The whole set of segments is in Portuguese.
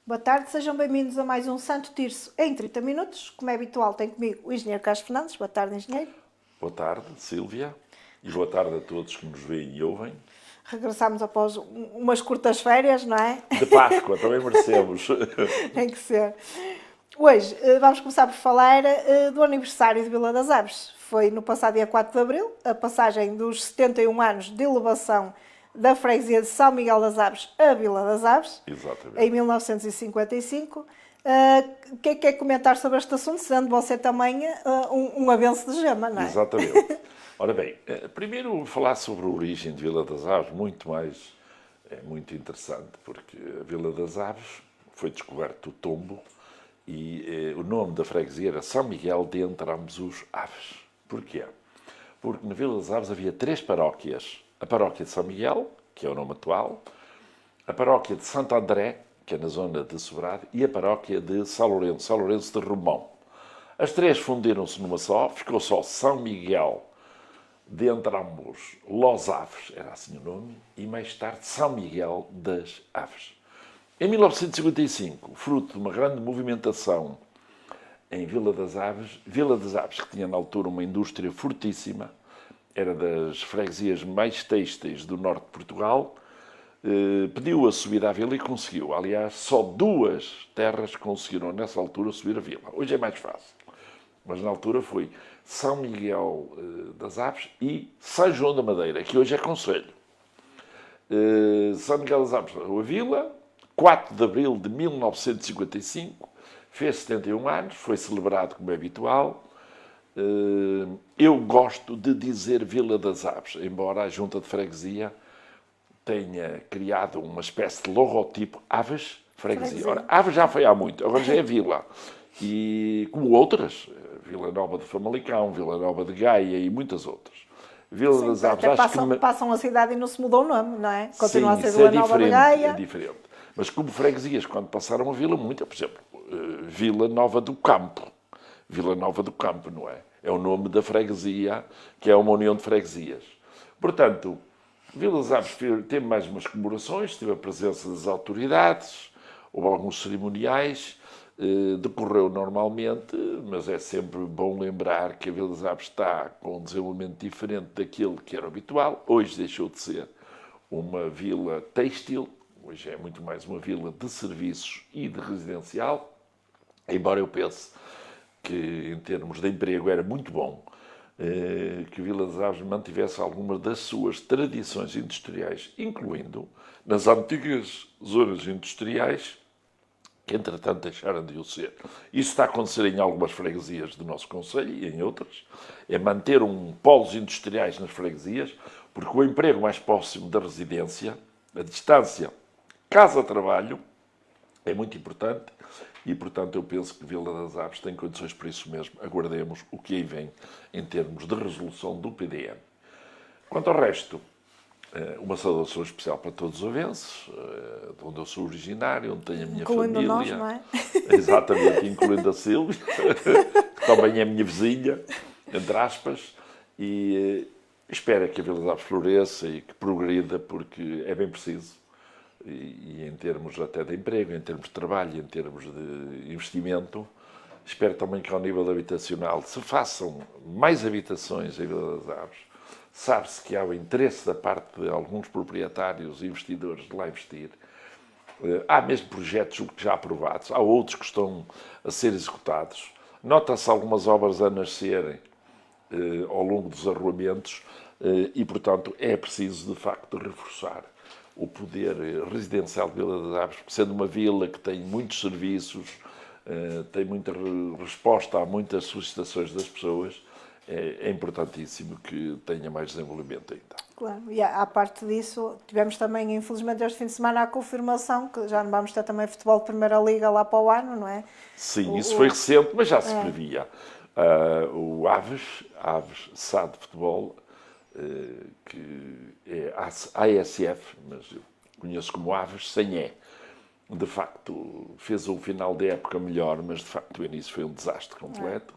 Boa tarde, sejam bem-vindos a mais um Santo Tirso em 30 minutos. Como é habitual, tem comigo o Engenheiro Carlos Fernandes. Boa tarde, Engenheiro. Boa tarde, Sílvia, e boa tarde a todos que nos veem e ouvem. Regressámos após umas curtas férias, não é? De Páscoa, também merecemos. Tem que ser. Hoje vamos começar por falar do aniversário de Vila das Aves. Foi no passado dia 4 de Abril, a passagem dos 71 anos de elevação da freguesia de São Miguel das Aves a Vila das Aves, Exatamente. em 1955. O que é que quer comentar sobre este assunto, sendo você também um abenço de gema, não é? Exatamente. Ora bem, primeiro falar sobre a origem de Vila das Aves, muito interessante, porque a Vila das Aves foi descoberto o tombo e o nome da freguesia era São Miguel de Entrambos Aves. Porquê? Porque na Vila das Aves havia 3 paróquias. A paróquia de São Miguel, que é o nome atual, a paróquia de Santo André, que é na zona de Sobrado, e a paróquia de São Lourenço de Romão. As 3 fundiram-se numa só, ficou só São Miguel de Entrambos Los Aves, era assim o nome, e mais tarde São Miguel das Aves. Em 1955, fruto de uma grande movimentação em Vila das Aves, que tinha na altura uma indústria fortíssima, era das freguesias mais têxteis do norte de Portugal, pediu a subida à vila e conseguiu. Aliás, só 2 terras conseguiram nessa altura subir a vila. Hoje é mais fácil. Mas na altura foi São Miguel das Aves e São João da Madeira, que hoje é concelho. São Miguel das Aves, a vila, 4 de abril de 1955, fez 71 anos, foi celebrado como é habitual. Eu gosto de dizer Vila das Aves, embora a Junta de Freguesia tenha criado uma espécie de logotipo Aves Freguesia. Ora, Aves já foi há muito, agora já é Vila. E como outras, Vila Nova de Famalicão, Vila Nova de Gaia e muitas outras. Vila Sim, das Aves, até acho que... passam a cidade e não se mudou o nome, não é? Continua Sim, a ser isso Vila Nova de Gaia. é diferente. Mas como freguesias, quando passaram a vila, muita, por exemplo, Vila Nova do Campo. Vila Nova do Campo, não é? É o nome da freguesia, que é uma união de freguesias. Portanto, Vila das Aves teve mais umas comemorações, teve a presença das autoridades, houve alguns cerimoniais, decorreu normalmente, mas é sempre bom lembrar que a Vila das Aves está com um desenvolvimento diferente daquele que era habitual. Hoje deixou de ser uma vila têxtil, hoje é muito mais uma vila de serviços e de residencial, embora eu pense que em termos de emprego era muito bom que Vila das Aves mantivesse algumas das suas tradições industriais, incluindo nas antigas zonas industriais, que entretanto deixaram de o ser. Isso está a acontecer em algumas freguesias do nosso concelho e em outras. É manter polos industriais nas freguesias, porque o emprego mais próximo da residência, a distância casa-trabalho, é muito importante e, portanto, eu penso que Vila das Aves tem condições para isso mesmo. Aguardemos o que aí vem em termos de resolução do PDM. Quanto ao resto, uma saudação especial para todos os ovenses, de onde eu sou originário, onde tenho a minha Incluindo família. nós, não é? Exatamente, incluindo a Sílvia, que também é minha vizinha, entre aspas, e espero que a Vila das Aves floresça e que progrida, porque é bem preciso. E em termos até de emprego, em termos de trabalho, em termos de investimento, espero também que ao nível habitacional se façam mais habitações em Vila das Aves. Sabe-se que há o interesse da parte de alguns proprietários e investidores de lá investir. Há mesmo projetos já aprovados, há outros que estão a ser executados. Nota-se algumas obras a nascerem ao longo dos arruamentos e, portanto, é preciso, de facto, reforçar o poder residencial de Vila das Aves, sendo uma vila que tem muitos serviços, tem muita resposta a muitas solicitações das pessoas, é importantíssimo que tenha mais desenvolvimento ainda. Claro, e à parte disso, tivemos também, infelizmente, este fim de semana a confirmação que já não vamos ter também futebol de Primeira Liga lá para o ano, não é? Sim, isso foi recente, mas já se previa. O Aves SAD Futebol, que é ASF, mas eu conheço como Aves, sem E. De facto, fez um final de época melhor, mas de facto o início foi um desastre completo.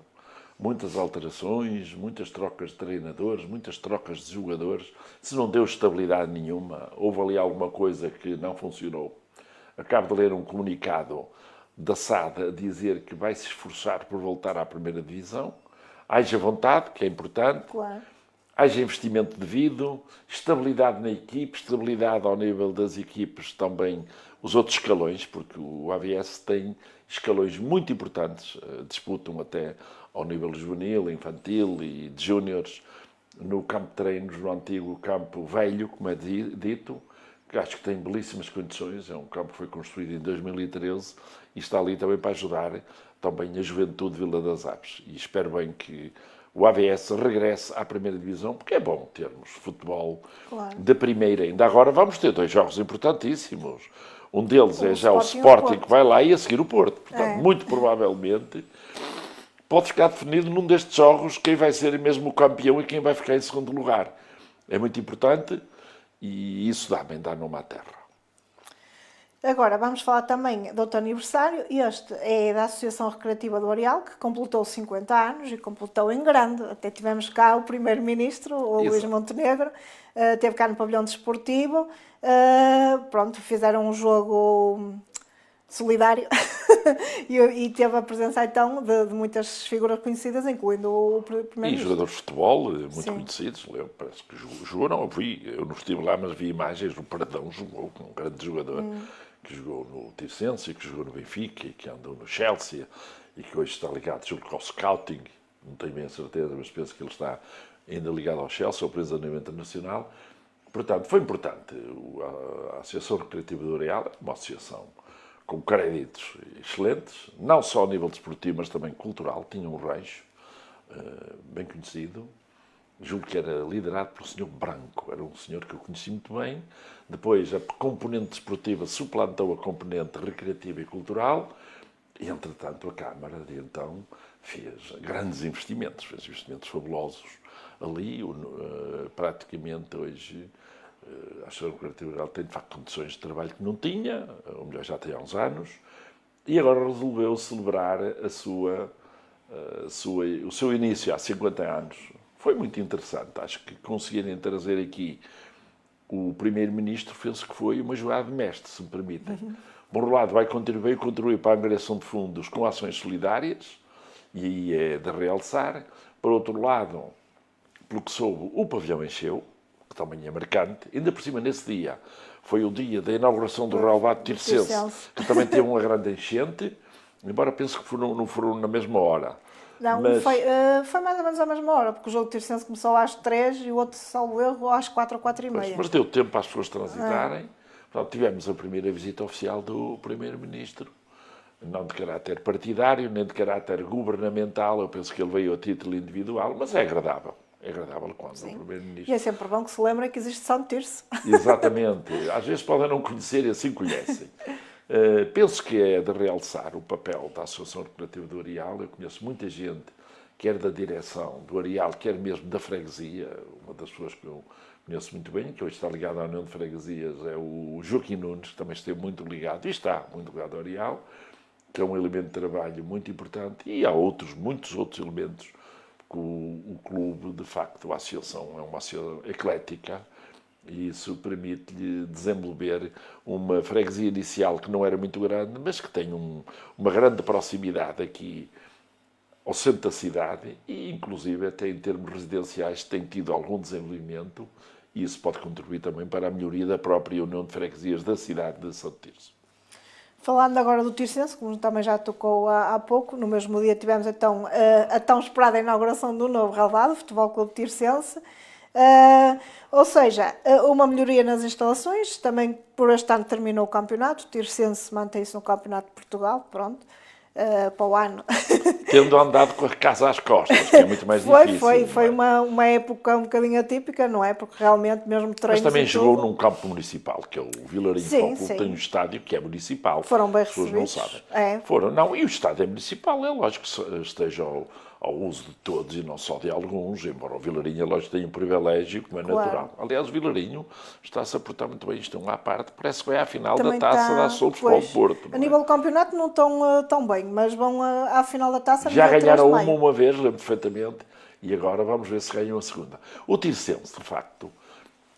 Muitas alterações, muitas trocas de treinadores, muitas trocas de jogadores. Se não deu estabilidade nenhuma, houve ali alguma coisa que não funcionou. acabo de ler um comunicado da SAD a dizer que vai se esforçar por voltar à primeira divisão. Haja vontade, que é importante. Claro. Haja investimento devido, estabilidade na equipe, estabilidade ao nível das equipes também, os outros escalões, porque o AVS tem escalões muito importantes, disputam até ao nível juvenil, infantil e de júniores, no campo de treinos, no antigo campo velho, como é dito, que acho que tem belíssimas condições, é um campo que foi construído em 2013 e está ali também para ajudar também a juventude de Vila das Aves. E espero bem que o AVS regresse à primeira divisão, porque é bom termos futebol da primeira. Ainda agora vamos ter 2 jogos importantíssimos. Um deles é já o Sporting que vai lá e a seguir o Porto. Portanto, muito provavelmente pode ficar definido num destes jogos quem vai ser mesmo o campeão e quem vai ficar em segundo lugar. É muito importante e isso dá nome à terra. Agora vamos falar também do outro aniversário. Este é da Associação Recreativa do Areal, que completou 50 anos e completou em grande. Até tivemos cá o primeiro-ministro, o Luís Montenegro, esteve cá no pavilhão desportivo. Pronto, fizeram um jogo solidário e teve a presença então de muitas figuras conhecidas, incluindo o primeiro-ministro. E jogadores de futebol muito conhecidos. Eu parece que jogou, não, eu não estive lá, mas vi imagens no Paradão, jogou com um grande jogador que jogou no Tirsense, que jogou no Benfica, e que andou no Chelsea, e que hoje está ligado ao Scouting, não tenho bem a certeza, mas penso que ele está ainda ligado ao Chelsea, ao Presidente Internacional. Portanto, foi importante. A Associação Recreativa do Areal é uma associação com créditos excelentes, não só ao nível desportivo, mas também cultural. Tinha um rancho bem conhecido, julgo que era liderado pelo Sr. Branco, era um senhor que eu conheci muito bem. Depois, a componente desportiva suplantou a componente recreativa e cultural, e, entretanto, a Câmara de então fez grandes investimentos, fez investimentos fabulosos ali, praticamente hoje. A Associação Recreativa Rural tem, de facto, condições de trabalho que não tinha, ou melhor, já tem há uns anos, e agora resolveu celebrar o seu início há 50 anos. Foi muito interessante. Acho que conseguirem trazer aqui o primeiro-ministro, penso que foi uma jogada de mestre, se me permitem. Por um lado, vai contribuir para a angariação de fundos com ações solidárias, e aí é de realçar. Por outro lado, pelo que soube, o pavilhão encheu, que também é marcante. Ainda por cima, nesse dia, foi o dia da inauguração do relvado Tirsense, que também teve uma grande enchente, embora penso que não foram na mesma hora. Não, mas foi mais ou menos à mesma hora, porque o jogo de Tirsense começou às 3 e o outro, salvo erro, às 4 ou 4h30. Mas deu tempo para as pessoas transitarem. Portanto, tivemos a primeira visita oficial do Primeiro-Ministro, não de caráter partidário, nem de caráter governamental. Eu penso que ele veio a título individual, mas é agradável. É agradável quando o Primeiro-Ministro... E é sempre bom que se lembrem que existe São Tirso. Exatamente. Às vezes podem não conhecer e assim conhecem. Penso que é de realçar o papel da Associação Recreativa do Areal. Eu conheço muita gente, quer da direção do Areal, quer mesmo da freguesia. Uma das pessoas que eu conheço muito bem, que hoje está ligado à União de Freguesias, é o Joaquim Nunes, que também esteve muito ligado, e está muito ligado ao Areal, que é um elemento de trabalho muito importante, e há muitos outros elementos que o clube, de facto, a associação é uma associação eclética, e isso permite-lhe desenvolver uma freguesia inicial que não era muito grande, mas que tem uma grande proximidade aqui ao centro da cidade e, inclusive, até em termos residenciais, tem tido algum desenvolvimento e isso pode contribuir também para a melhoria da própria União de Freguesias da cidade de São Tirso. Falando agora do Tirsense, como também já tocou há pouco, no mesmo dia tivemos então a tão esperada inauguração do novo relvado, o Futebol Clube Tirsense. Ou seja, uma melhoria nas instalações, também por este ano terminou o campeonato, o Tirsense mantém-se no Campeonato de Portugal, pronto, para o ano. Tendo andado com a casa às costas, que é muito mais difícil. Foi uma época um bocadinho atípica, não é? Porque realmente mesmo treinos. Mas também jogou num campo municipal, que é o Vilarinho Futebol Clube, tem um estádio que é municipal. Foram bem recebidos. As pessoas não sabem. É. Foram, não, e o estádio é municipal, é lógico que esteja ao uso de todos e não só de alguns, embora o Vilarinho, lógico, tenha um privilégio, como é natural. Aliás, o Vilarinho está-se a portar muito bem, isto é uma à parte, parece que vai à final também da taça da Associação de Futebol de Porto. A nível do campeonato não estão tão bem, mas vão à final da taça. Já ganharam uma vez, lembro perfeitamente, e agora vamos ver se ganham a segunda. O Tirsense, de facto,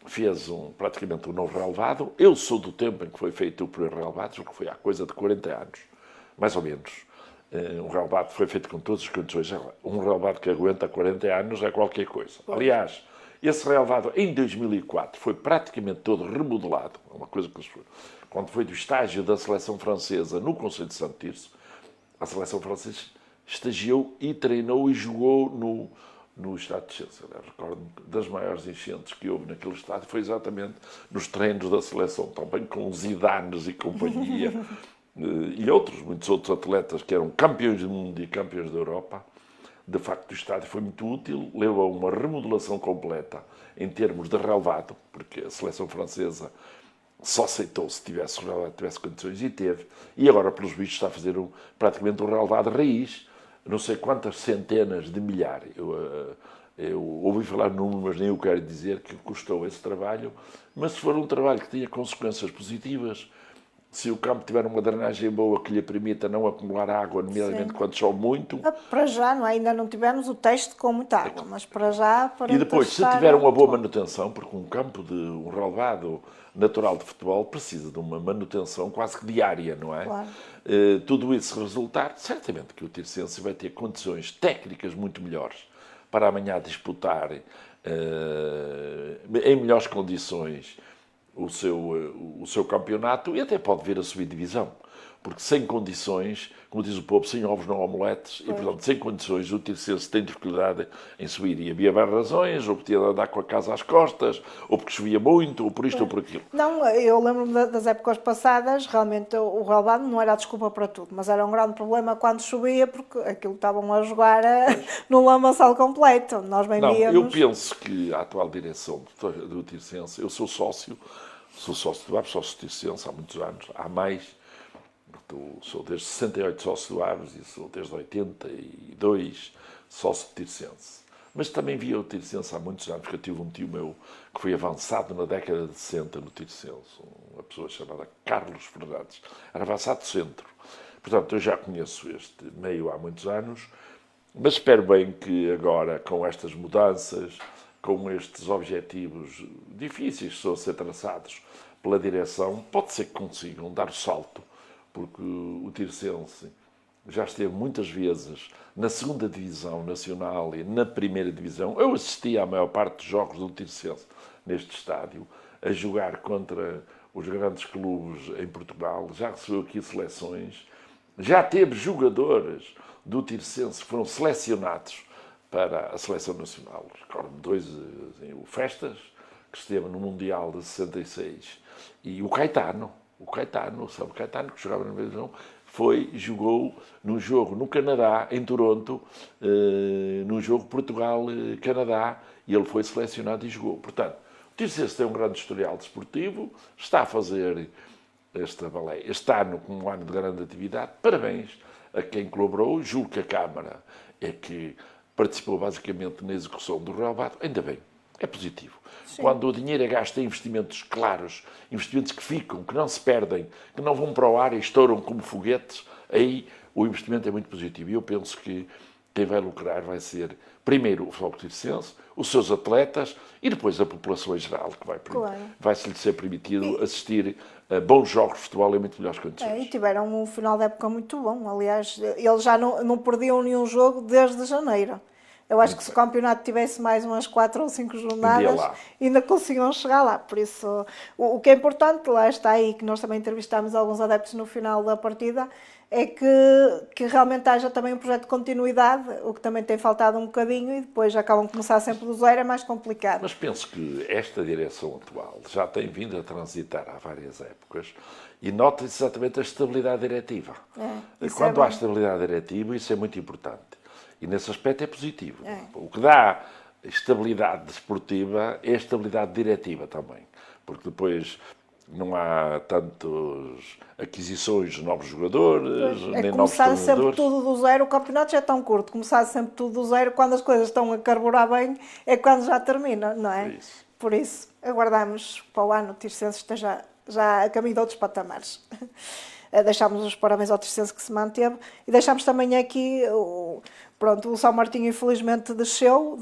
fez praticamente um novo relevado. Eu sou do tempo em que foi feito o primeiro relevado, que foi há coisa de 40 anos, mais ou menos. Um relevado foi feito com todas as condições. Um relevado que aguenta 40 anos é qualquer coisa. Aliás, esse relevado em 2004 foi praticamente todo remodelado. Uma coisa que quando foi do estágio da seleção francesa no Conselho de Santo Tirso, a seleção francesa estagiou e treinou e jogou no estádio de Chelsea. Recordo-me das maiores enchentes que houve naquele estádio foi exatamente nos treinos da seleção, também com Zidanes e companhia, e muitos outros atletas que eram campeões do mundo e campeões da Europa. De facto, o estádio foi muito útil, levou a uma remodelação completa em termos de relevado, porque a seleção francesa só aceitou se tivesse condições e teve. E agora, pelos vistos, está a fazer praticamente um relevado raiz, não sei quantas centenas de milhares. Eu ouvi falar num, mas nem eu quero dizer que custou esse trabalho, mas se for um trabalho que tenha consequências positivas, se o campo tiver uma drenagem boa que lhe permita não acumular água, nomeadamente quando chove muito. Para já, não é? Ainda não tivemos o teste com muita água, mas para já... E depois, se tiver uma boa manutenção, porque um campo de um relevado natural de futebol precisa de uma manutenção quase que diária, não é? Claro. Tudo isso resultar, certamente que o Tirsense vai ter condições técnicas muito melhores para amanhã disputar em melhores condições o seu campeonato e até pode vir a subir divisão. Porque sem condições, como diz o povo, sem ovos não há omeletes, e portanto sem condições o Tirsense tem dificuldade em subir. E havia várias razões, ou porque tinha de andar com a casa às costas, ou porque chovia muito, ou por isto ou por aquilo. Não, eu lembro-me das épocas passadas, realmente o relevado não era a desculpa para tudo, mas era um grande problema quando chovia, porque aquilo estavam a jogar num lamaçal completo. Nós bem víamos... Eu penso que a atual direção do Tirsense, eu sou sócio do ABS, sócio do Tirsense há muitos anos, há mais. Sou desde 68 sócio do Aves e sou desde 82 sócio de Tirsense. Mas também via o Tirsense há muitos anos, porque eu tive um tio meu que foi avançado na década de 60 no Tirsense, uma pessoa chamada Carlos Fernandes, era avançado do centro. Portanto, eu já conheço este meio há muitos anos, mas espero bem que agora, com estas mudanças, com estes objetivos difíceis que estão a ser traçados pela direção, pode ser que consigam dar o salto, porque o Tirsense já esteve muitas vezes na segunda divisão nacional e na primeira divisão. Eu assisti à maior parte dos jogos do Tirsense neste estádio, a jogar contra os grandes clubes em Portugal, já recebeu aqui seleções, já teve jogadores do Tirsense que foram selecionados para a seleção nacional. Recordo-me dois, o Festas, que esteve no Mundial de 66, e o Caetano, sabe o Caetano, que jogava na divisão, jogou num jogo no Canadá, em Toronto, num jogo Portugal-Canadá, e ele foi selecionado e jogou. Portanto, o Tirsense tem um grande historial desportivo, está a fazer este ano com um ano de grande atividade. Parabéns a quem colaborou. Julgo que a Câmara é que participou basicamente na execução do relevado. Ainda bem, é positivo. Sim. Quando o dinheiro é gasto em investimentos claros, investimentos que ficam, que não se perdem, que não vão para o ar e estouram como foguetes, aí o investimento é muito positivo. E eu penso que quem vai lucrar vai ser, primeiro, o Futebol Tirsense, os seus atletas e depois a população em geral, que vai-se lhe ser permitido assistir a bons jogos de futebol em muito melhores condições. E tiveram um final de época muito bom. Aliás, eles já não perdiam nenhum jogo desde janeiro. Eu acho que se o campeonato tivesse mais umas 4 ou 5 jornadas, ainda conseguiam chegar lá. Por isso, o que é importante, lá está aí, que nós também entrevistámos alguns adeptos no final da partida, é que realmente haja também um projeto de continuidade, o que também tem faltado um bocadinho, e depois acabam de começar sempre do zero, é mais complicado. Mas penso que esta direção atual já tem vindo a transitar há várias épocas e nota-se exatamente a estabilidade diretiva. Quando há estabilidade diretiva, isso é muito importante. E nesse aspecto é positivo. O que dá estabilidade desportiva é estabilidade diretiva também. Porque depois não há tantas aquisições de novos jogadores, nem novos treinadores. Começar sempre tudo do zero, o campeonato já é tão curto. Começar sempre tudo do zero, quando as coisas estão a carburar bem, é quando já termina, não é? Por isso, aguardamos para o ano o Tirsense esteja já a caminho de outros patamares. Deixámos os parabéns ao Tricense que se manteve e deixámos também aqui, pronto, o São Martinho infelizmente desceu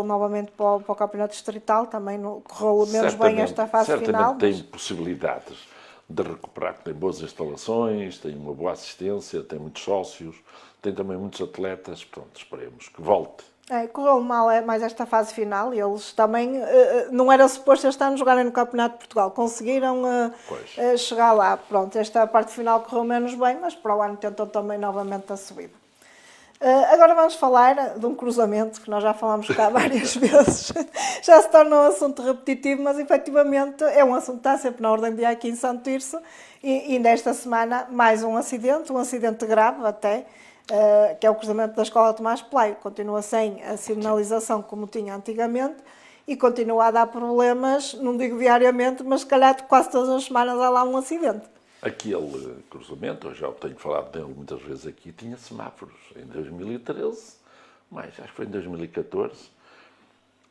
novamente para o Campeonato Distrital, também correu menos bem esta fase final. Tem possibilidades de recuperar, tem boas instalações, tem uma boa assistência, tem muitos sócios, tem também muitos atletas, pronto, esperemos que volte. Correu mal mais esta fase final e eles também, não era suposto este ano jogarem no Campeonato de Portugal, conseguiram chegar lá. Pronto, esta parte final correu menos bem, mas para o ano tentam também novamente a subida. Agora vamos falar de um cruzamento que nós já falámos cá várias vezes. Já se torna um assunto repetitivo, mas efetivamente é um assunto que está sempre na ordem do dia aqui em Santo Tirso e nesta semana mais um acidente grave até, que é o cruzamento da Escola Tomás Pelaio. Continua sem a sinalização como tinha antigamente e continua a dar problemas, não digo diariamente, mas se calhar quase todas as semanas há lá um acidente. Aquele cruzamento, eu já tenho falado dele muitas vezes aqui, tinha semáforos em 2013, mas acho que foi em 2014.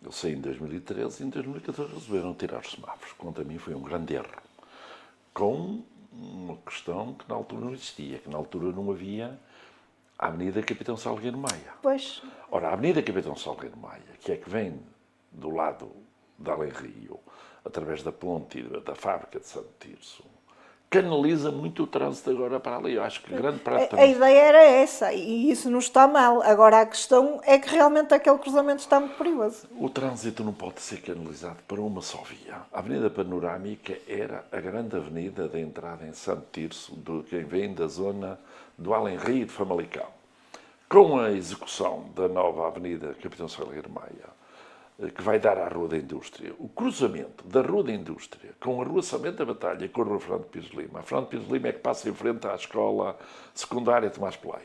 Eu sei em 2013 e em 2014 resolveram tirar os semáforos. Quanto a mim foi um grande erro. Com uma questão que na altura não existia, que na altura não havia a Avenida Capitão Salgueiro Maia. Pois. Ora, a Avenida Capitão Salgueiro Maia, que é que vem do lado de Além Rio, através da ponte e da fábrica de Santo Tirso, canaliza muito o trânsito agora para ali. Eu acho que grande parte do trânsito... A ideia era essa e isso não está mal. Agora a questão é que realmente aquele cruzamento está muito perigoso. O trânsito não pode ser canalizado para uma só via. A Avenida Panorâmica era a grande avenida de entrada em Santo Tirso, de quem vem da zona do Além Rio de Famalicão. Com a execução da nova Avenida Capitão Salgueiro Maia, que vai dar à Rua da Indústria, o cruzamento da Rua da Indústria com a Rua Samento da Batalha e com a Rua Fernando Pires de Lima. A Fernando Pires de Lima é que passa em frente à Escola Secundária Tomás Pelaio.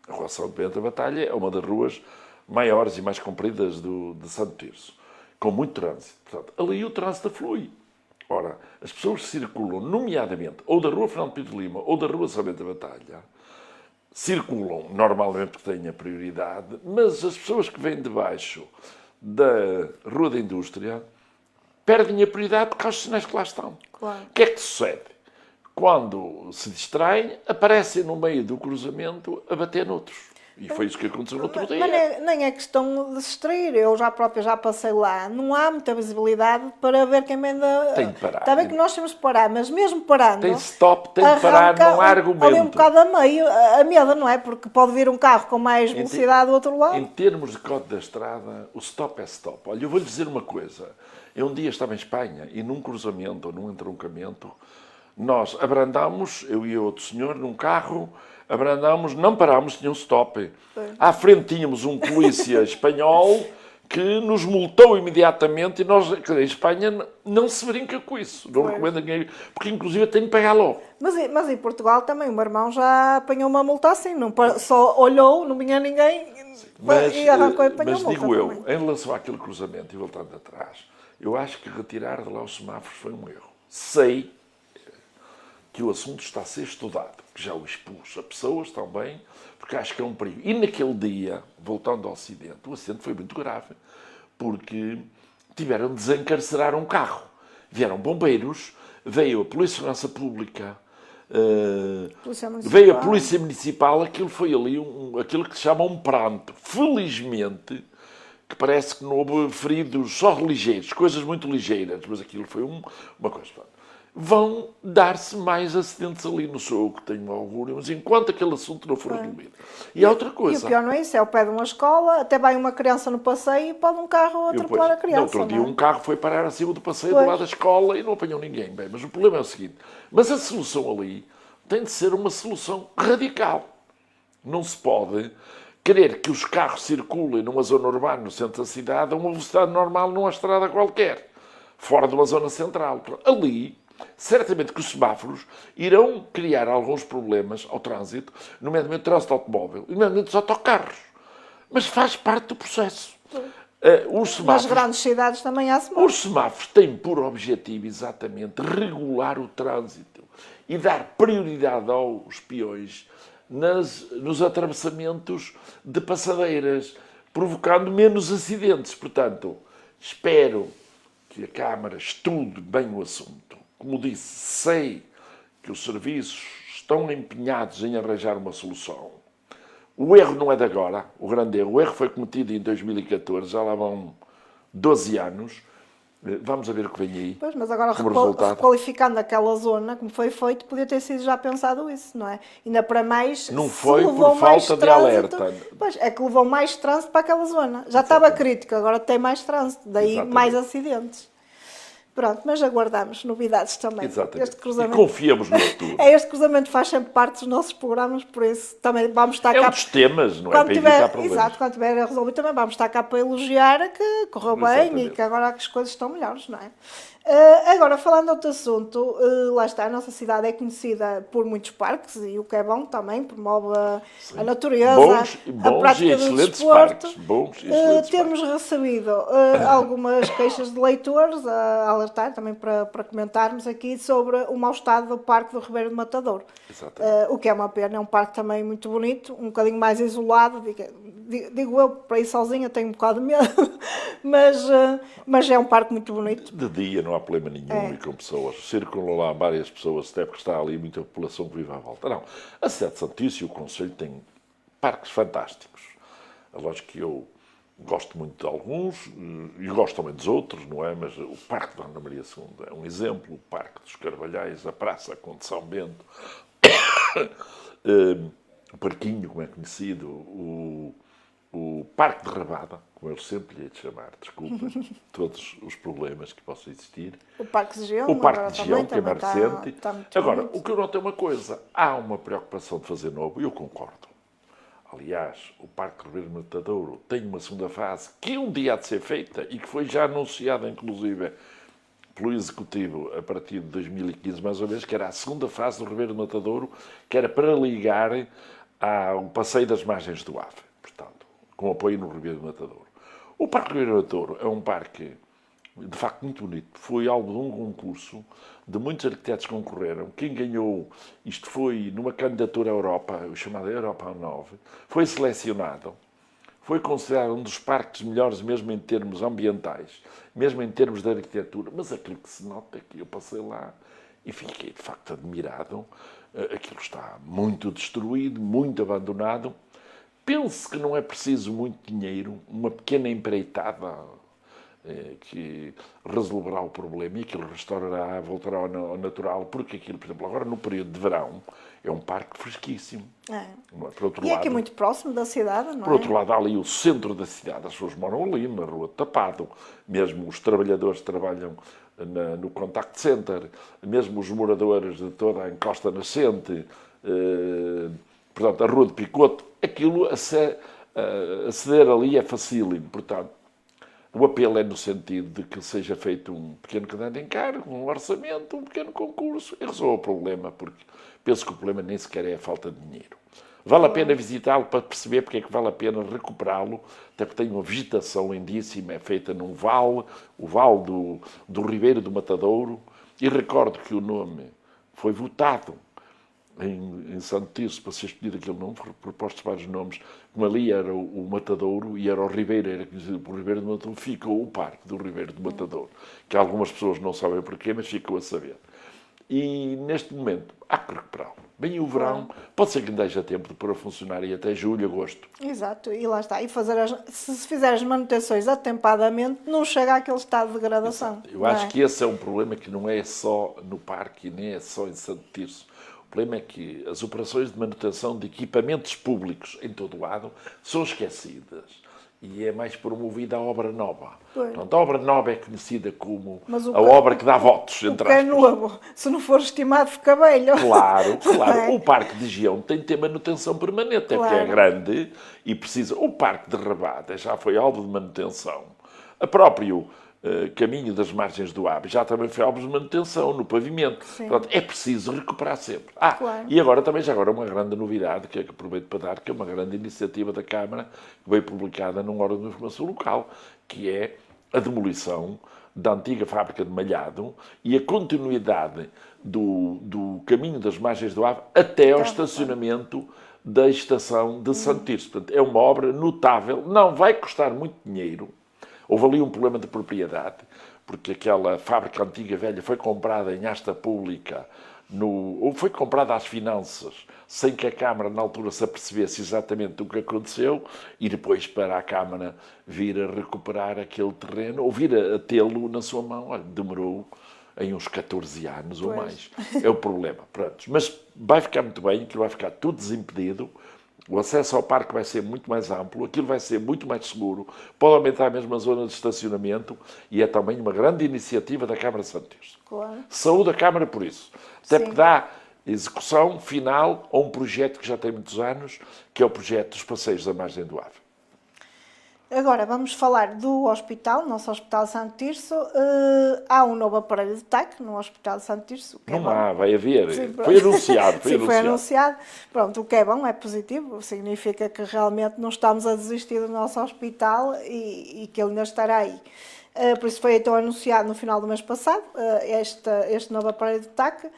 A Rua Samento da Batalha é uma das ruas maiores e mais compridas de Santo Tirso, com muito trânsito. Portanto, ali o trânsito flui. Ora, as pessoas que circulam, nomeadamente, ou da Rua Fernando Pires de Lima ou da Rua Samento da Batalha, circulam normalmente porque têm a prioridade, mas as pessoas que vêm de baixo da Rua da Indústria perdem a prioridade por causa dos sinais que lá estão. Claro. O que é que sucede? Quando se distraem, aparecem no meio do cruzamento a bater noutros. E foi isso que aconteceu no outro dia. Mas nem é questão de se distrair. Eu já passei lá. Não há muita visibilidade para ver quem vem da... Tem de parar. Está bem que nós temos de parar, mas mesmo parando... Tem stop, tem de parar, não há argumento. Ali um bocado a meio, a medo, não é? Porque pode vir um carro com mais velocidade do outro lado. Em termos de código da estrada, o stop é stop. Olha, eu vou-lhe dizer uma coisa. Eu um dia estava em Espanha e num cruzamento ou num entroncamento, nós abrandámos, eu e outro senhor, num carro... Abrandámos, não parámos, tinha um stop. À frente tínhamos um polícia espanhol que nos multou imediatamente e nós, em Espanha, não se brinca com isso. Não recomendo a ninguém, porque inclusive tem de pagar logo. Mas em Portugal também o meu irmão já apanhou uma multa assim, não, só olhou, não vinha ninguém e arrancou e apanhou mas multa. Mas digo eu, também. em relação àquele cruzamento e voltando atrás, eu acho que retirar de lá os semáforos foi um erro. Sei que o assunto está a ser estudado, que já o expus a pessoas também, porque acho que é um perigo. E naquele dia, voltando ao acidente, o acidente foi muito grave, porque tiveram de desencarcerar um carro. Vieram bombeiros, veio a Polícia de Segurança Pública, veio a Polícia Municipal, aquilo foi ali, aquilo que se chama um pranto. Felizmente, que parece que não houve feridos só ligeiros, coisas muito ligeiras, mas aquilo foi uma coisa... Vão dar-se mais acidentes ali no sul, que tenho augúrio, mas enquanto aquele assunto não for resolvido. E há outra coisa. E o pior não é isso, é ao pé de uma escola, até vai uma criança no passeio e pode um carro atropelar a criança. No outro dia um carro foi parar acima do passeio do lado da escola e não apanhou ninguém. Bem, mas o problema é o seguinte, mas a solução ali tem de ser uma solução radical. Não se pode querer que os carros circulem numa zona urbana, no centro da cidade, a uma velocidade normal numa estrada qualquer, fora de uma zona central. Ali... certamente que os semáforos irão criar alguns problemas ao trânsito, nomeadamente o trânsito automóvel, nomeadamente os autocarros. Mas faz parte do processo. Nas grandes cidades também há semáforos. Os semáforos têm por objetivo exatamente regular o trânsito e dar prioridade aos peões nos atravessamentos de passadeiras, provocando menos acidentes. Portanto, espero que a Câmara estude bem o assunto. Como disse, sei que os serviços estão empenhados em arranjar uma solução. O erro não é de agora, o grande erro. O erro foi cometido em 2014, já lá vão 12 anos. Vamos a ver o que vem aí. Pois, mas agora como resultado. requalificando aquela zona, como foi feito, podia ter sido já pensado isso, não é? Ainda para mais. Não foi por falta de alerta. Pois, é que levou mais trânsito para aquela zona. Já estava crítico, agora tem mais trânsito, daí Exatamente. mais acidentes. Pronto, mas aguardamos novidades também. Exatamente. Este cruzamento... E confiamos no futuro. Este cruzamento faz sempre parte dos nossos programas, por isso também vamos estar cá. É um dos temas, não é? Para evitar problemas. Exato, quando tiver a resolver também vamos estar cá para elogiar que correu bem. Exatamente. E que agora as coisas estão melhores, não é? Agora, falando de outro assunto, lá está, a nossa cidade é conhecida por muitos parques, e o que é bom também, promove a natureza, a prática do desporto. Temos recebido algumas queixas de leitores a alertar, também para comentarmos aqui, sobre o mau estado do Parque do Ribeiro do Matadouro. O que é uma pena, é um parque também muito bonito, um bocadinho mais isolado, digo eu, para ir sozinha tenho um bocado de medo, mas é um parque muito bonito. De dia não há problema nenhum e com pessoas. Circulam lá várias pessoas, até porque está ali muita população que vive à volta. Não, a cidade de Santíssimo e o Conselho tem parques fantásticos. É lógico que eu gosto muito de alguns e gosto também dos outros, não é? Mas o Parque de Dona Maria II é um exemplo, o Parque dos Carvalhais, a Praça Conde São Bento, o Parquinho, como é conhecido, o Parque de Rabada, como eu sempre lhe hei de chamar, desculpa, todos os problemas que possam existir. O Parque de Gelo, o Parque de Gelo, que é mais recente. Está agora, o que eu noto é uma coisa, há uma preocupação de fazer novo, e eu concordo. Aliás, o Parque Ribeiro do Matadouro tem uma segunda fase que um dia há de ser feita e que foi já anunciada, inclusive, pelo Executivo a partir de 2015, mais ou menos, que era a segunda fase do Ribeiro do Matadouro, que era para ligar ao Passeio das Margens do Ave, portanto, com apoio no Ribeiro do Matadouro. O Parque Ribeiro do Matadouro é um parque, de facto, muito bonito. Foi alvo de um concurso, de muitos arquitetos que concorreram. Quem ganhou, isto foi numa candidatura à Europa, chamada Europa 9, foi selecionado, foi considerado um dos parques melhores mesmo em termos ambientais, mesmo em termos de arquitetura. Mas aquilo que se nota é que eu passei lá e fiquei, de facto, admirado. Aquilo está muito destruído, muito abandonado. Penso que não é preciso muito dinheiro, uma pequena empreitada que resolverá o problema e aquilo restaurará, voltará ao natural, porque aquilo, por exemplo, agora no período de verão, é um parque fresquíssimo. Por outro lado, aqui muito próximo da cidade, não é? Por outro lado, há ali o centro da cidade, as pessoas moram ali, na Rua de Tapado, mesmo os trabalhadores que trabalham no Contact Center, mesmo os moradores de toda a encosta nascente, portanto, a Rua de Picoto, aquilo, aceder ali é facílimo, portanto, o apelo é no sentido de que seja feito um pequeno caderno de encargo, um orçamento, um pequeno concurso e resolva o problema, porque penso que o problema nem sequer é a falta de dinheiro. Vale a pena visitá-lo para perceber porque é que vale a pena recuperá-lo, até porque tem uma vegetação lindíssima, é feita num vale, o vale do Ribeiro do Matadouro, e recordo que o nome foi votado em Santo Tirso para ser escolhido aquele nome, foram propostos vários nomes, como ali era o Matadouro e era o Ribeiro, era conhecido por Ribeiro do Matadouro, ficou o Parque do Ribeiro do Matadouro, que algumas pessoas não sabem porquê, mas ficou a saber. E neste momento há que recuperá-lo. Bem, o verão, pode ser que ainda haja tempo de pôr a funcionar e até julho, agosto. Exato, e lá está. E se fizer as manutenções atempadamente, não chega àquele estado de degradação. Exato. Eu acho que esse é um problema que não é só no parque, nem é só em Santo Tirso. O problema é que as operações de manutenção de equipamentos públicos em todo o lado são esquecidas. E é mais promovida a obra nova. Portanto, a obra nova é conhecida como a obra que dá votos, entre aspas. O que é novo, se não for estimado, fica velho. Claro. O Parque de Gião tem de ter manutenção permanente, porque é grande e precisa. O Parque de Rabada já foi alvo de manutenção. A próprio caminho das margens do Ave já também foi alvo de manutenção no pavimento. Portanto, é preciso recuperar sempre. E agora também, uma grande novidade, que aproveito para dar, que é uma grande iniciativa da Câmara, que veio publicada num órgão de informação local, que é a demolição da antiga fábrica de malhado e a continuidade do caminho das margens do Ave até ao estacionamento da estação de Santo Tirso. Portanto, é uma obra notável, não vai custar muito dinheiro. Houve ali um problema de propriedade, porque aquela fábrica antiga velha foi comprada em asta pública ou foi comprada às finanças, sem que a Câmara, na altura, se apercebesse exatamente do que aconteceu, e depois para a Câmara vir a recuperar aquele terreno, ou vir a tê-lo na sua mão. Olha, demorou em uns 14 anos ou mais. É o problema. Pronto. Mas vai ficar muito bem, aquilo vai ficar tudo desimpedido, o acesso ao parque vai ser muito mais amplo, aquilo vai ser muito mais seguro, pode aumentar mesmo a zona de estacionamento e é também uma grande iniciativa da Câmara de Santo Tirso. Claro. Saúde a Câmara por isso. Até Sim. porque dá execução final a um projeto que já tem muitos anos, que é o projeto dos passeios da margem do Ave. Agora vamos falar do hospital, nosso Hospital de Santo Tirso. Há um novo aparelho de TAC no Hospital de Santo Tirso. Não há, vai haver. Sim, foi anunciado. Foi anunciado. Pronto, o que é bom, é positivo, significa que realmente não estamos a desistir do nosso hospital e que ele ainda estará aí. Por isso foi então anunciado no final do mês passado este novo aparelho de TAC.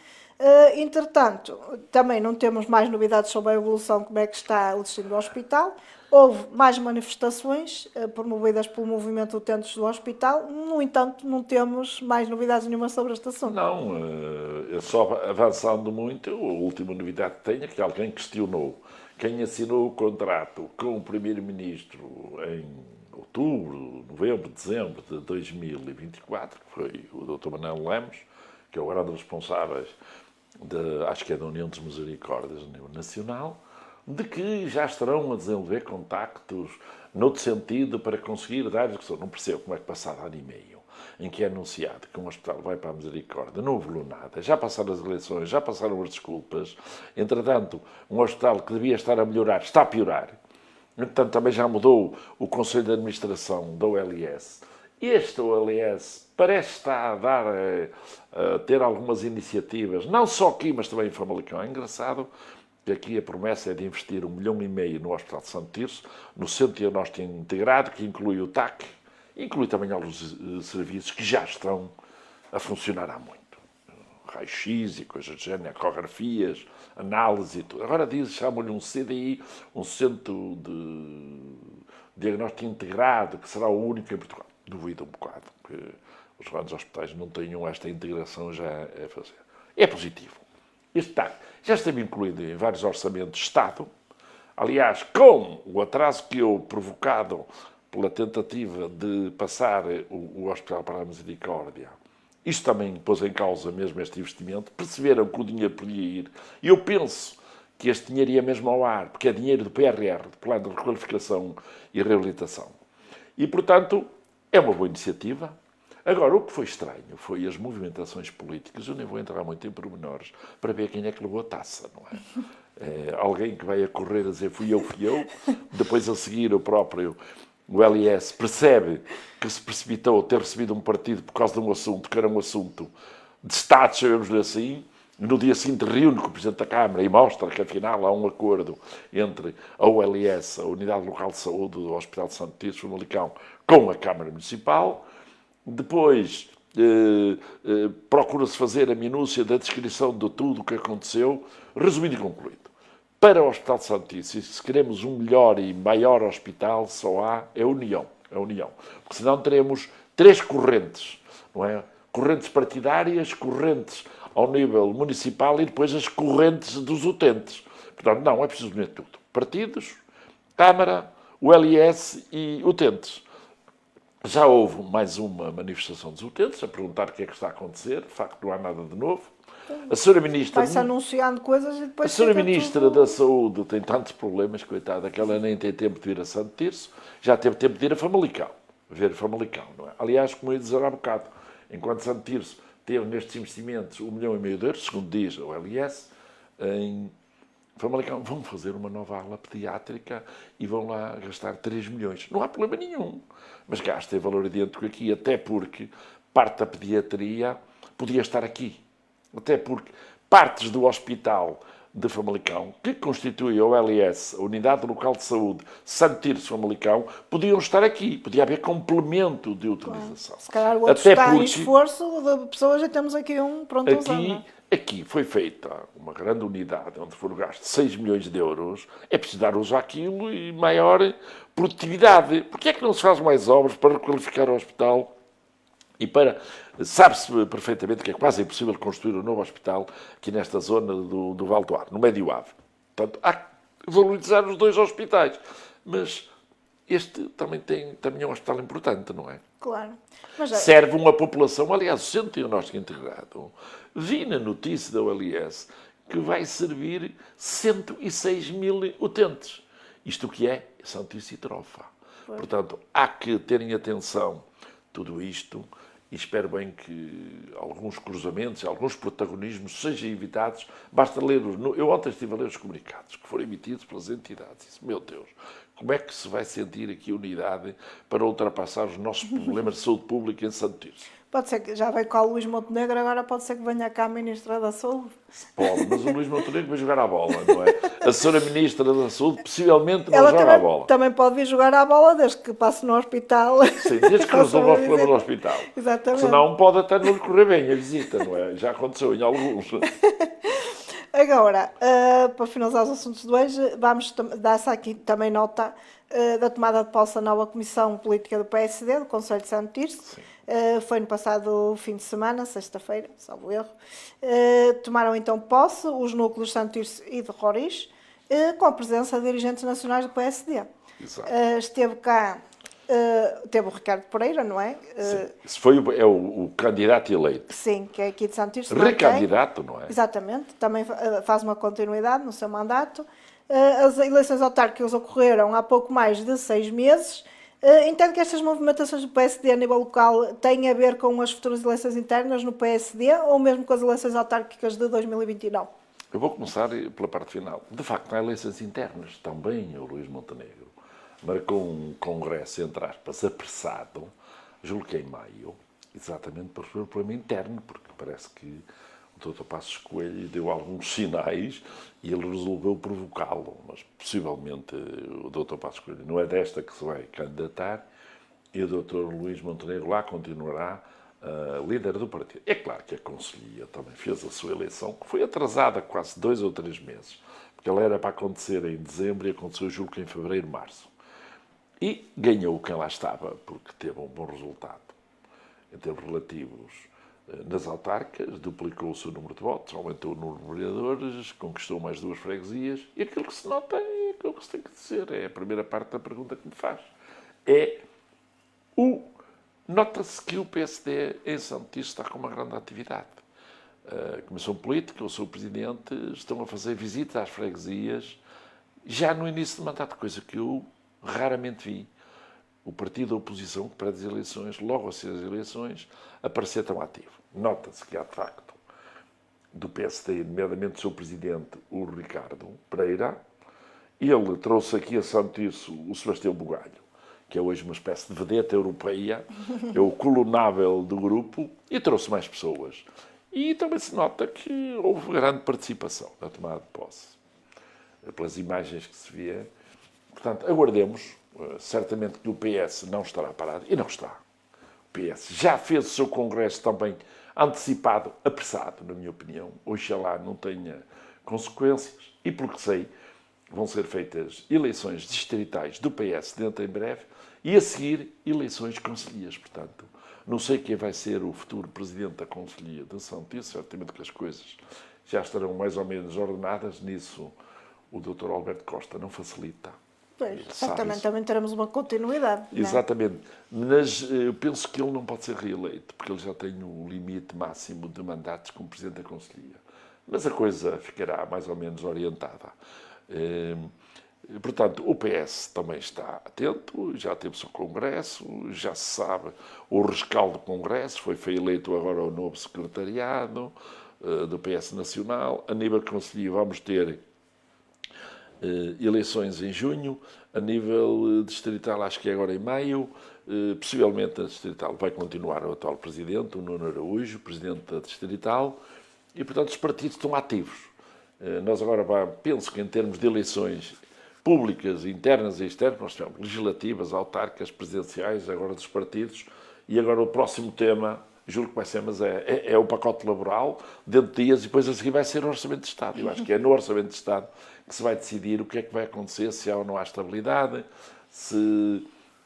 Entretanto, também não temos mais novidades sobre a evolução, como é que está o destino do hospital. Houve mais manifestações promovidas pelo movimento Utentes do hospital, no entanto, não temos mais novidades nenhuma sobre este assunto. Não, só avançando muito, a última novidade que tenho é que alguém questionou quem assinou o contrato com o Primeiro-Ministro em outubro, novembro, dezembro de 2024, que foi o Dr. Manuel Lemos, que é o grande responsável acho que é da União dos Misericórdias a nível nacional, de que já estarão a desenvolver contactos noutro sentido para conseguir dar execução. Não percebo como é que passado ano e meio, em que é anunciado que um hospital vai para a Misericórdia, não houve nada, já passaram as eleições, já passaram as desculpas, entretanto, um hospital que devia estar a melhorar, está a piorar. Entretanto, também já mudou o Conselho de Administração da OLS. Este OLS parece estar a ter algumas iniciativas, não só aqui, mas também em Famalicão. É engraçado que aqui a promessa é de investir 1,5 milhão no Hospital de Santo Tirso, no Centro Diagnóstico Integrado, que inclui o TAC, inclui também alguns serviços que já estão a funcionar há muito. Raio-X e coisas do género, ecografias, análise e tudo. Agora chamam-lhe um CDI, um Centro de Diagnóstico Integrado, que será o único em Portugal. Duvido um bocado, porque os grandes hospitais não tenham esta integração já a fazer. É positivo. Este TAC já esteve incluído em vários orçamentos de Estado. Aliás, com o atraso que houve provocado pela tentativa de passar o Hospital para a Misericórdia, isto também pôs em causa mesmo este investimento, perceberam que o dinheiro podia ir. E eu penso que este dinheiro ia mesmo ao ar, porque é dinheiro do PRR, do Plano de Requalificação e Reabilitação. E, portanto, é uma boa iniciativa. Agora, o que foi estranho foi as movimentações políticas. Eu nem vou entrar muito em pormenores para ver quem é que levou a taça, não é? Alguém que vai a correr a dizer fui eu. Depois, a seguir, o LS percebe que se precipitou ter recebido um partido por causa de um assunto que era um assunto de Estado, chamemos-lhe assim. No dia seguinte reúne com o Presidente da Câmara e mostra que, afinal, há um acordo entre a OLS, a Unidade Local de Saúde do Hospital de Santo Tirso, Famalicão, com a Câmara Municipal. Depois, procura-se fazer a minúcia da descrição de tudo o que aconteceu, resumido e concluído. Para o Hospital de Santo Tirso, se queremos um melhor e maior hospital, só há a união. Porque senão teremos 3 correntes, não é? Correntes partidárias, correntes ao nível municipal e depois as correntes dos utentes. Portanto, não, é preciso unir tudo. Partidos, Câmara, o LS e utentes. Já houve mais uma manifestação dos utentes a perguntar o que é que está a acontecer. De facto, não há nada de novo. A senhora Ministra... Vai-se anunciando coisas e depois... A senhora Ministra da Saúde tem tantos problemas, coitada, que ela nem tem tempo de ir a Santo Tirso, já teve tempo de ir a Famalicão. Ver Famalicão, não é? Aliás, como eu ia dizer há bocado, enquanto Santo Tirso teve nestes investimentos 1,5 milhão de euros, segundo diz o LS, em Famalicão vão fazer uma nova ala pediátrica e vão lá gastar 3 milhões. Não há problema nenhum, mas gastem valor idêntico aqui, até porque parte da pediatria podia estar aqui. Até porque partes do hospital de Famalicão, que constitui a OLS, a Unidade Local de Saúde, Santo Tirso, Famalicão, podiam estar aqui. Podia haver complemento de utilização. Se calhar o outro até está porque, em esforço de pessoas, já temos aqui um pronto a usar. Aqui foi feita uma grande unidade, onde foram gastos 6 milhões de euros. É preciso dar uso àquilo e maior produtividade. Porquê é que não se faz mais obras para requalificar o hospital Sabe-se perfeitamente que é quase impossível construir um novo hospital aqui nesta zona do Val do Ar, no Médio Ave. Portanto, há que valorizar os dois hospitais. Mas este também é um hospital importante, não é? Claro. Serve uma população, aliás, o Centro Diagnóstico Integrado, vi na notícia da OLS que vai servir 106 mil utentes. Isto que é Santíssimo e Trofa. Portanto, há que terem atenção tudo isto e espero bem que alguns cruzamentos, alguns protagonismos sejam evitados. Basta ler eu ontem estive a ler os comunicados que foram emitidos pelas entidades. Disse, meu Deus, como é que se vai sentir aqui unidade para ultrapassar os nossos problemas de saúde pública em Santo Tirso? Pode ser que já veio cá o Luís Montenegro, agora pode ser que venha cá a Ministra da Saúde. Pode, mas o Luís Montenegro vai jogar à bola, não é? A senhora Ministra da Saúde possivelmente não joga à bola. Também pode vir jogar à bola desde que passe no hospital. Sim, desde que resolva os problemas do hospital. Exatamente. Senão pode até não lhe correr bem a visita, não é? Já aconteceu em alguns. Agora, para finalizar os assuntos de hoje, vamos dar-se aqui também nota da tomada de posse da nova Comissão Política do PSD, do Conselho de Santo Tirso. Foi no passado fim de semana, sexta-feira, salvo erro. Tomaram então posse os núcleos de Santo Tirso e de Roriz, com a presença de dirigentes nacionais do PSD. Exato. Esteve cá, teve o Ricardo Pereira, não é? Esse foi o candidato eleito. Sim, que é aqui de Santo Tirso. Recandidato, não é? Exatamente, também faz uma continuidade no seu mandato. As eleições autárquicas ocorreram há pouco mais de 6 meses. Entendo que estas movimentações do PSD a nível local têm a ver com as futuras eleições internas no PSD ou mesmo com as eleições autárquicas de 2029? Eu vou começar pela parte final. De facto, há eleições internas. Também o Luís Montenegro marcou um congresso, entre aspas, apressado, julgo que em maio, exatamente para resolver o problema interno, porque parece que o Dr. Passos Coelho deu alguns sinais e ele resolveu provocá-lo, mas possivelmente o Dr. Passos Coelho não é desta que se vai candidatar e o Dr. Luís Montenegro lá continuará líder do partido. É claro que a Conselhia também fez a sua eleição, que foi atrasada quase 2 ou 3 meses, porque ela era para acontecer em dezembro e aconteceu, julgo que em fevereiro, março. E ganhou quem lá estava, porque teve um bom resultado. Em termos relativos, nas autárquicas, duplicou-se o número de votos, aumentou o número de vereadores, conquistou mais 2 freguesias. E aquilo que se nota é aquilo que se tem que dizer. É a primeira parte da pergunta que me faz. Nota-se que o PSD em Santo Tirso está com uma grande atividade. A Comissão Política, o seu Presidente, estão a fazer visitas às freguesias já no início do mandato, coisa que eu raramente vi o partido da oposição, que para as eleições, logo a ser as eleições, aparecer tão ativo. Nota-se que há, de facto, do PSD, nomeadamente o seu presidente, o Ricardo Pereira, ele trouxe aqui a Santo Tirso o Sebastião Bugalho, que é hoje uma espécie de vedeta europeia, é o colonável do grupo, e trouxe mais pessoas. E também se nota que houve grande participação na tomada de posse, pelas imagens que se vê. Portanto, aguardemos. Certamente que o PS não estará parado. E não está. O PS já fez o seu congresso também antecipado, apressado, na minha opinião. Oxalá não tenha consequências. E, pelo que sei, vão ser feitas eleições distritais do PS dentro em breve e, a seguir, eleições concelhias. Portanto, não sei quem vai ser o futuro presidente da Conselhia de São Tirso. Certamente que as coisas já estarão mais ou menos ordenadas. Nisso, o Dr. Alberto Costa não facilita. Pois, certamente também teremos uma continuidade. Exatamente. Mas eu penso que ele não pode ser reeleito, porque ele já tem o limite máximo de mandatos como Presidente da Conselhia. Mas a coisa ficará mais ou menos orientada. Portanto, o PS também está atento, já teve o seu congresso, já se sabe o rescaldo do congresso, foi eleito agora o novo secretariado do PS Nacional. A nível de Conselhia vamos ter eleições em junho, a nível distrital acho que é agora em maio, possivelmente a distrital vai continuar o atual presidente, o Nuno Araújo, presidente da distrital, e portanto os partidos estão ativos. Nós agora, penso que em termos de eleições públicas, internas e externas, nós tivemos legislativas, autárquicas, presidenciais, agora dos partidos, e agora o próximo tema, juro que vai ser, mas é o pacote laboral, dentro de dias, e depois a seguir vai ser o Orçamento de Estado. Eu acho que é no Orçamento de Estado que se vai decidir o que é que vai acontecer, se há ou não há estabilidade,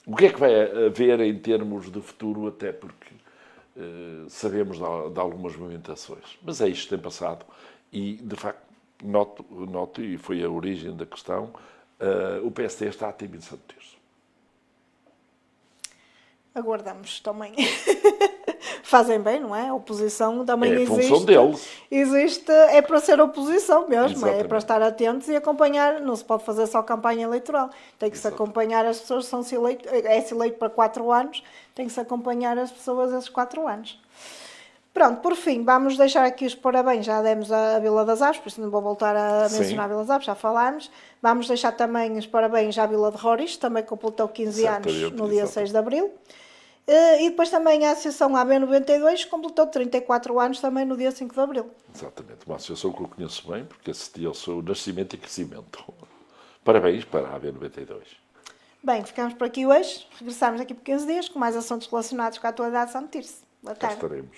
o que é que vai haver em termos de futuro, até porque sabemos de algumas movimentações. Mas é isto que tem passado e, de facto, noto, e foi a origem da questão, o PSD está ativo em Santo Tirso. Aguardamos também. Fazem bem, não é? A oposição também É a existe. função deles. Existe, é para ser oposição mesmo, Exatamente. é para estar atentos e acompanhar. Não se pode fazer só campanha eleitoral. Tem que se acompanhar as pessoas, são-se eleito, é-se eleito para 4 anos, tem que se acompanhar as pessoas esses 4 anos. Pronto, por fim, vamos deixar aqui os parabéns. Já demos a Vila das Aves, por isso não vou voltar a mencionar a Vila das Aves, já falámos. Vamos deixar também os parabéns à Vila de Roriz, também completou 15 anos no dia 6 de Abril. E depois também a Associação AB92 completou 34 anos também no dia 5 de Abril. Exatamente, uma associação que eu conheço bem, porque assisti ao seu nascimento e crescimento. Parabéns para a AB92. Bem, ficamos por aqui hoje. Regressamos daqui por 15 dias com mais assuntos relacionados com a atualidade de Santo Tirso. Boa Cá tarde. estaremos.